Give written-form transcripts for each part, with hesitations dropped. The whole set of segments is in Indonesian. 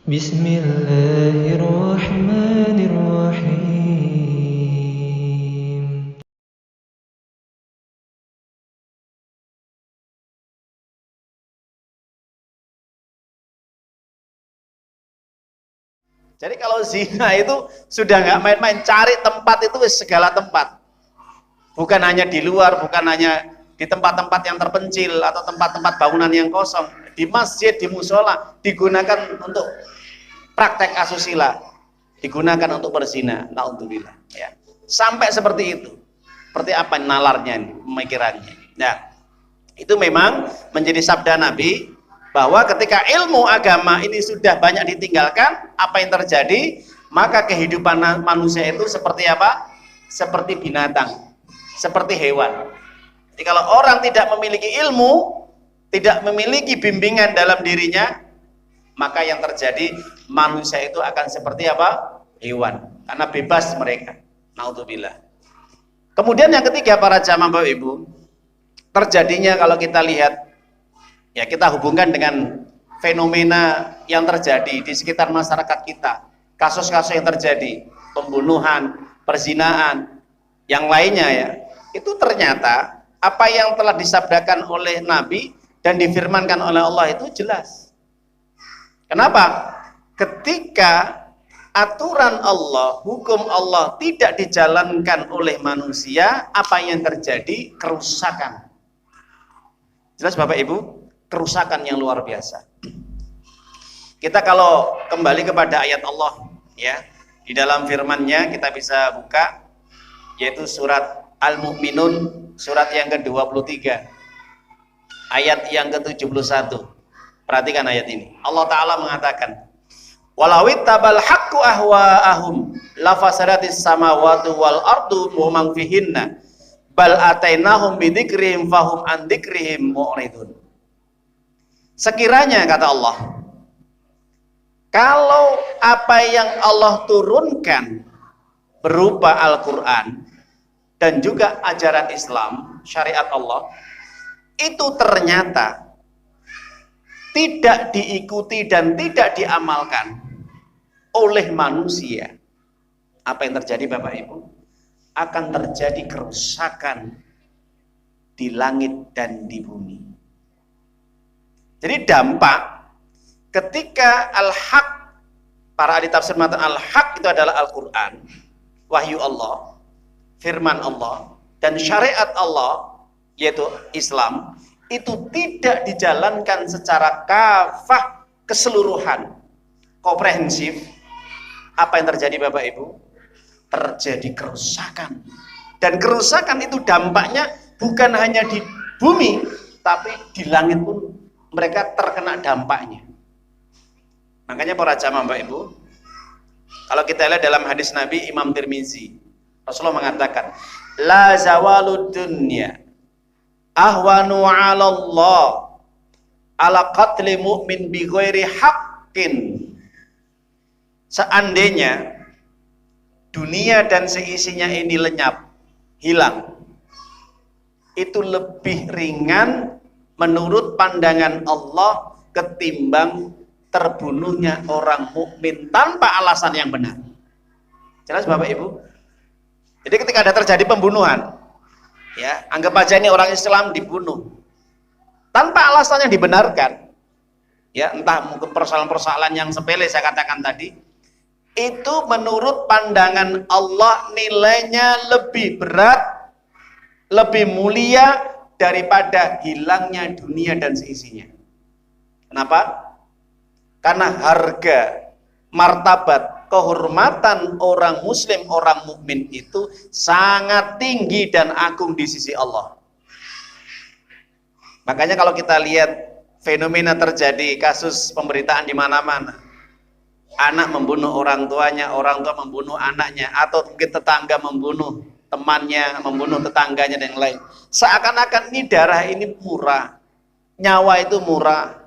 Bismillahirrahmanirrahim. Jadi kalau zina itu sudah nggak main-main, cari tempat itu segala tempat. Bukan hanya di luar, bukan hanya di tempat-tempat yang terpencil atau tempat-tempat bangunan yang kosong. Di masjid, di musola, digunakan untuk praktek asusila, digunakan untuk berzina. Naudzubillah. Ya. Sampai seperti itu. Seperti apa nalarnya, pemikirannya. Nah, itu memang menjadi sabda Nabi bahwa ketika ilmu agama ini sudah banyak ditinggalkan, apa yang terjadi? Maka kehidupan manusia itu seperti apa? Seperti binatang, seperti hewan. Jadi kalau orang tidak memiliki ilmu, tidak memiliki bimbingan dalam dirinya, maka yang terjadi manusia itu akan seperti apa? Hewan, karena bebas mereka. Naudzubillah. Kemudian yang ketiga, para jamaah Bapak Ibu, terjadinya kalau kita lihat, ya kita hubungkan dengan fenomena yang terjadi di sekitar masyarakat kita, kasus-kasus yang terjadi, pembunuhan, perzinaan, yang lainnya ya, itu ternyata apa yang telah disabdakan oleh Nabi dan difirmankan oleh Allah itu jelas. Kenapa? Ketika aturan Allah, hukum Allah tidak dijalankan oleh manusia, apa yang terjadi? Kerusakan. Jelas Bapak Ibu? Kerusakan yang luar biasa. Kita kalau kembali kepada ayat Allah ya, di dalam firman-Nya kita bisa buka, yaitu surat Al-Mu'minun, surat yang ke-23 ayat yang ke-71. Perhatikan ayat ini. Allah Ta'ala mengatakan, walawit tabal haqqu ahwa'ahum lafasadatis samawati wal ardu wa man fihinna bal atainahum bidzikrihim fahum an dzikrihim mu'ridun. Sekiranya, kata Allah, kalau apa yang Allah turunkan berupa Al-Quran dan juga ajaran Islam, syariat Allah, itu ternyata tidak diikuti dan tidak diamalkan oleh manusia, apa yang terjadi Bapak Ibu? Akan terjadi kerusakan di langit dan di bumi. Jadi dampak ketika al-haq, para ahli tafsir mengatakan al-haq itu adalah Al-Quran, wahyu Allah, firman Allah, dan syariat Allah, yaitu Islam, itu tidak dijalankan secara kafah, keseluruhan, komprehensif. Apa yang terjadi Bapak Ibu? Terjadi kerusakan. Dan kerusakan itu dampaknya bukan hanya di bumi, tapi di langit pun mereka terkena dampaknya. Makanya para jamaah Bapak Ibu, kalau kita lihat dalam hadis Nabi Imam Tirmizi, Rasulullah mengatakan, la zawalud dunya ahwanu 'ala Allah ala qatli mu'min bi ghairi haqqin. Seandainya dunia dan seisinya ini lenyap, hilang, itu lebih ringan menurut pandangan Allah ketimbang terbunuhnya orang mukmin tanpa alasan yang benar. Jelas Bapak Ibu? Jadi ketika ada terjadi pembunuhan, ya, anggap aja ini orang Islam dibunuh tanpa alasan yang dibenarkan, ya, entah mungkin persoalan-persoalan yang sepele saya katakan tadi, itu menurut pandangan Allah nilainya lebih berat, lebih mulia daripada hilangnya dunia dan seisinya. Kenapa? Karena harga, martabat, kehormatan orang muslim, orang mukmin itu sangat tinggi dan agung di sisi Allah. Makanya kalau kita lihat fenomena terjadi, kasus pemberitaan di mana-mana, anak membunuh orang tuanya, orang tua membunuh anaknya, atau mungkin tetangga membunuh temannya, membunuh tetangganya dan yang lain. Seakan-akan ini darah ini murah, nyawa itu murah.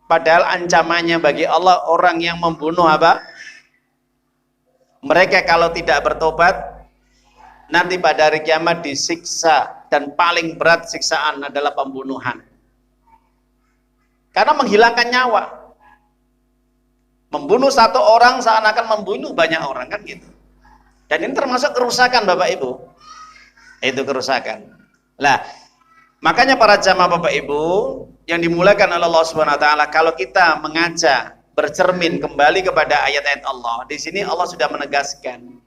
Padahal ancamannya bagi Allah, orang yang membunuh apa? Mereka kalau tidak bertobat, nanti pada hari kiamat disiksa, dan paling berat siksaan adalah pembunuhan. Karena menghilangkan nyawa. Membunuh satu orang seakan-akan membunuh banyak orang, kan gitu. Dan ini termasuk kerusakan Bapak Ibu. Itu kerusakan. Lah, makanya para jamaah Bapak Ibu yang dimuliakan oleh Allah Subhanahu wa taala, kalau kita mengaca, bercermin kembali kepada ayat-ayat Allah, di sini Allah sudah menegaskan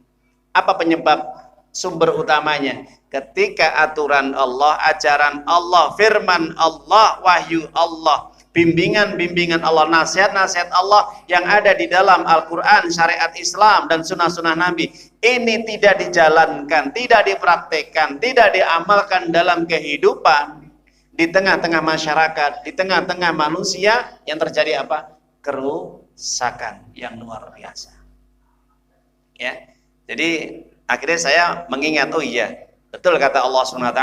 apa penyebab sumber utamanya. Ketika aturan Allah, ajaran Allah, firman Allah, wahyu Allah, bimbingan-bimbingan Allah, nasihat-nasihat Allah yang ada di dalam Al-Quran, syariat Islam, dan sunnah-sunnah Nabi, ini tidak dijalankan, tidak dipraktekkan, tidak diamalkan dalam kehidupan, di tengah-tengah masyarakat, di tengah-tengah manusia, yang terjadi apa? Kerusakan yang luar biasa. Ya, jadi akhirnya saya mengingat, oh iya, betul kata Allah SWT,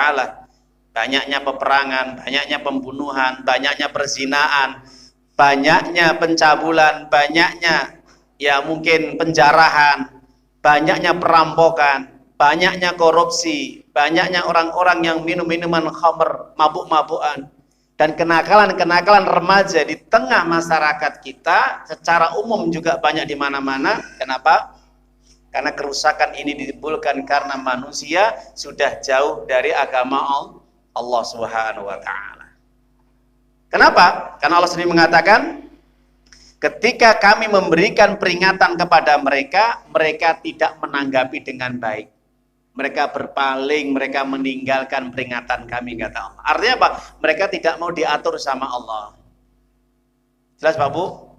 banyaknya peperangan, banyaknya pembunuhan, banyaknya perzinaan, banyaknya pencabulan, banyaknya ya mungkin penjarahan, banyaknya perampokan, banyaknya korupsi, banyaknya orang-orang yang minum minuman khamr, mabuk-mabukan, dan kenakalan-kenakalan remaja di tengah masyarakat kita secara umum juga banyak di mana-mana. Kenapa? Karena kerusakan ini ditimbulkan karena manusia sudah jauh dari agama Allah Subhanahu wa taala. Kenapa? Karena Allah sendiri mengatakan, ketika kami memberikan peringatan kepada mereka, mereka tidak menanggapi dengan baik. Mereka berpaling, mereka meninggalkan peringatan kami, kata Allah. Artinya apa? Mereka tidak mau diatur sama Allah. Jelas Pak Bu?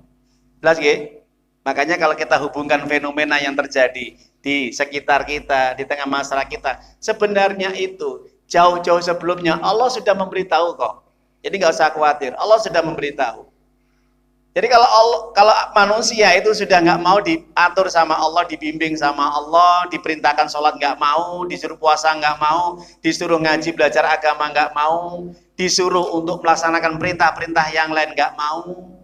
Jelas nggih? Makanya kalau kita hubungkan fenomena yang terjadi di sekitar kita, di tengah masyarakat kita, sebenarnya itu jauh-jauh sebelumnya Allah sudah memberitahu kok. Jadi nggak usah khawatir, Allah sudah memberitahu. Jadi kalau manusia itu sudah nggak mau diatur sama Allah, dibimbing sama Allah, diperintahkan sholat nggak mau, disuruh puasa nggak mau, disuruh ngaji belajar agama nggak mau, disuruh untuk melaksanakan perintah-perintah yang lain nggak mau,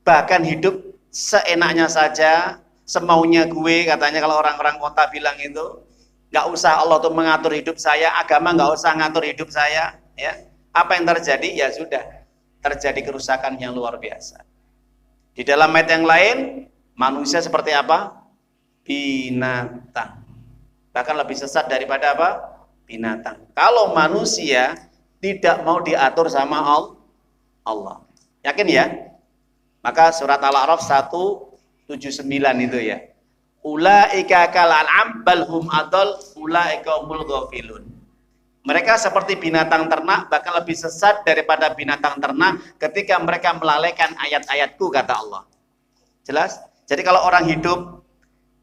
bahkan hidup seenaknya saja, semaunya gue, katanya kalau orang-orang kota bilang itu, nggak usah Allah tuh mengatur hidup saya, agama nggak usah ngatur hidup saya, ya. Apa yang terjadi? Ya sudah, terjadi kerusakan yang luar biasa. Di dalam ayat yang lain, manusia seperti apa? Binatang. Bahkan lebih sesat daripada apa? Binatang. Kalau manusia tidak mau diatur sama Allah. Yakin ya? Maka surat Al-A'raf 179 itu ya. Ulaika kal an'am bal hum adall ulaika humul ghafilun. Mereka seperti binatang ternak, bahkan lebih sesat daripada binatang ternak ketika mereka melalaikan ayat-ayatku, kata Allah. Jelas? Jadi kalau orang hidup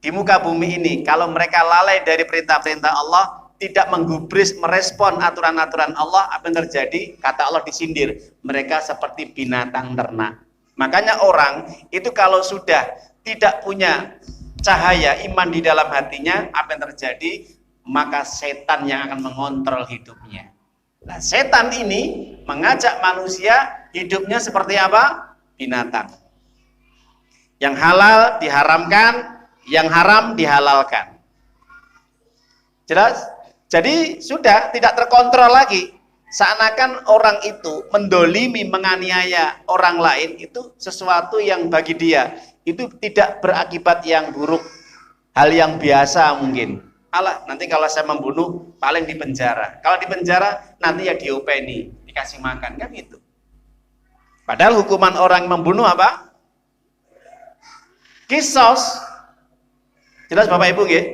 di muka bumi ini, kalau mereka lalai dari perintah-perintah Allah, tidak menggubris, merespon aturan-aturan Allah, apa yang terjadi? Kata Allah disindir, mereka seperti binatang ternak. Makanya orang itu kalau sudah tidak punya cahaya iman di dalam hatinya, apa yang terjadi? Maka setan yang akan mengontrol hidupnya. Nah, setan ini mengajak manusia hidupnya seperti apa? Binatang. Yang halal diharamkan, yang haram dihalalkan. Jelas? Jadi sudah tidak terkontrol lagi. Seakan orang itu mendolimi, menganiaya orang lain itu sesuatu yang bagi dia itu tidak berakibat yang buruk, hal yang biasa mungkin. Alah, nanti kalau saya membunuh paling di penjara. Kalau di penjara nanti ya diopeni, dikasih makan, kan gitu. Padahal hukuman orang yang membunuh apa? Qisas. Jelas Bapak Ibu nggih?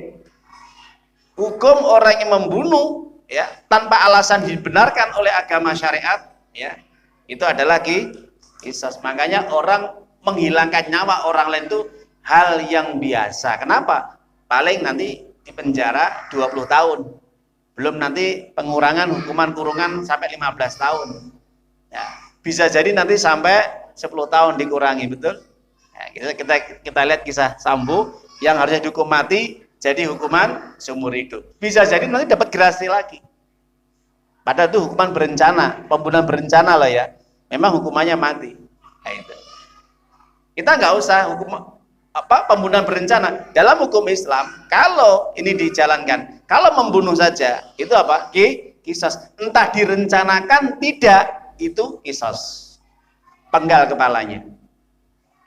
Hukum orang yang membunuh ya tanpa alasan dibenarkan oleh agama syariat ya, itu adalah qisas. Makanya orang menghilangkan nyawa orang lain itu hal yang biasa. Kenapa? Paling nanti di penjara 20 tahun. Belum nanti pengurangan hukuman kurungan sampai 15 tahun. Ya, bisa jadi nanti sampai 10 tahun dikurangi, betul? Ya, kita lihat kisah Sambo yang harusnya dihukum mati jadi hukuman seumur hidup. Bisa jadi nanti dapat gerasi lagi. Padahal itu hukuman berencana, pembunuhan berencana lah ya. Memang hukumannya mati. Nah, itu. Kita nggak usah hukum pembunuhan berencana. Dalam hukum Islam, kalau ini dijalankan, kalau membunuh saja, itu apa? Qisas. Entah direncanakan tidak, itu qisas. Penggal kepalanya.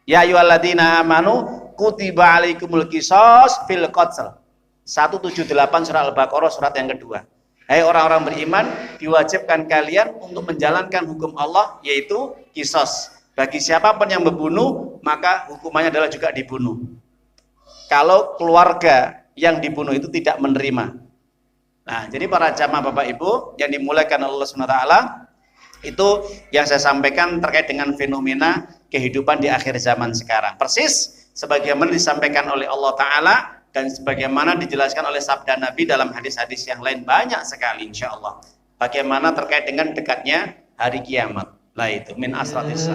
Ya ayyuhalladzina amanu kutiba alaikumul qisas fil qatl. 178 surah Al-Baqarah surat yang kedua. Hai orang-orang beriman, diwajibkan kalian untuk menjalankan hukum Allah, yaitu qisas. Bagi siapapun yang membunuh, maka hukumannya adalah juga dibunuh. Kalau keluarga yang dibunuh itu tidak menerima. Nah, jadi para jamaah Bapak Ibu yang dimuliakan Allah SWT, itu yang saya sampaikan terkait dengan fenomena kehidupan di akhir zaman sekarang. Persis sebagaimana disampaikan oleh Allah Ta'ala dan sebagaimana dijelaskan oleh sabda Nabi dalam hadis-hadis yang lain banyak sekali insya Allah. Bagaimana terkait dengan dekatnya hari kiamat. Lah itu min asratis.